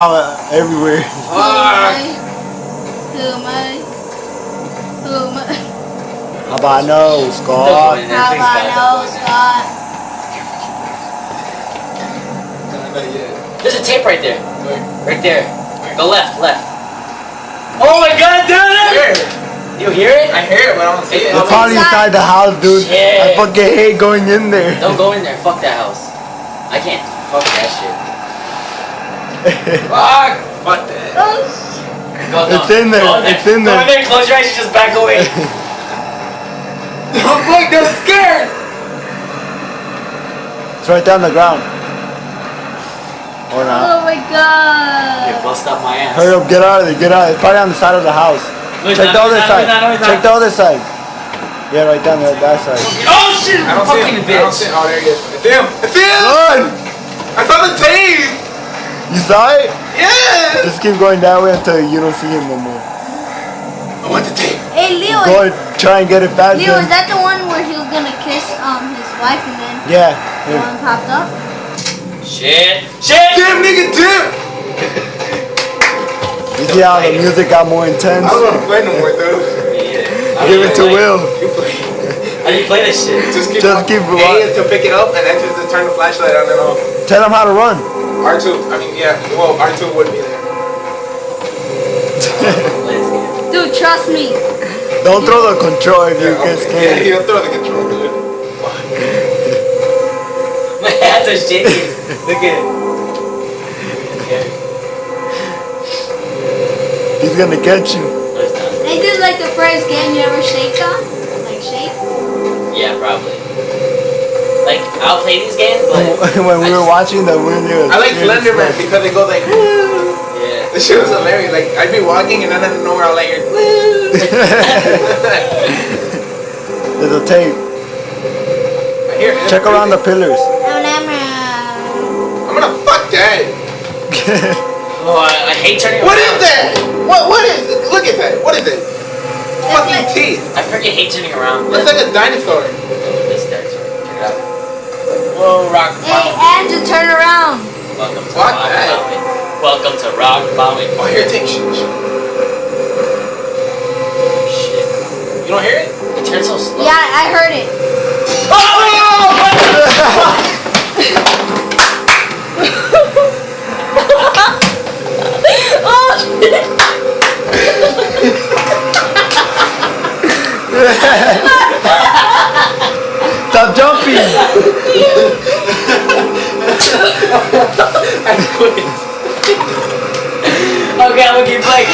everywhere. Who am I? Habano, Scott. Habano, Scott. There's a tape right there. Right there. Go left. Oh my god, dude! Where? You hear it? I hear it, but I don't see it. It's probably inside the house, dude. Shit. I fucking hate going in there. Don't go in there. Fuck that house. I can't. Fuck that shit. Fuck! Fuck that. Oh shit. Go, It's in there. Go It's in Go there. in there. Close your eyes. You just back away. Oh fuck, they're scared! It's right down the ground. Or not. Oh my god. You bust up my ass. Hurry up, get out of there, get out. It's probably on the side of the house. No, it's Check the not, other it's side. not, no, it's not. Check the other side. Yeah, right down there, that side. Oh shit! I don't see Fucking him. I don't bitch. see him. Oh, there he is. It's him! It's him! Run! I saw the tape! You saw it? Yeah! Just keep going that way until you don't see him no more. I want the tape. Hey Leo, Go and try and get it fast. Leo, is that the one where he was gonna kiss his wife and then Yeah. the one popped up? Shit! Damn, nigga, damn! You see how the music got more intense? I don't want to play no more, dude. Give it to Will. You play. How do you play this shit? Just keep Just keep A is to pick it up, and X is to turn the flashlight on and off. Tell him how to run. R2, I mean, yeah, well, R2 would be there. Dude, trust me. Don't throw the control if you get Yeah, scared. he'll throw the control, dude. My hands are shaking. Look at it. He's gonna catch you. Ain't this like the first game you ever shaked on? Like shake? Yeah, probably. Like, I'll play these games, but When we were watching the video. I like Slenderman because it goes like, yeah. this shit was hilarious. Like, I'd be walking and then out of nowhere I'll like, There's a tape. I hear it. Check around the pillars. I'm gonna fuck that. Oh, I hate turning What around. is that? What is it? Look at that. What is it? Fucking teeth. I freaking hate turning around. Looks like a dinosaur. This dinosaur. Check it out. Whoa, Rock Hey, Mountain. Andrew, turn around. Welcome to Fuck Rock that. Mountain. Welcome to Rock Mountain. Oh, here, take shit. Shit. You don't hear it? It turns so slow. Yeah, I heard it. Oh shit. Stop jumping! I quit. Okay, I'm gonna keep playing.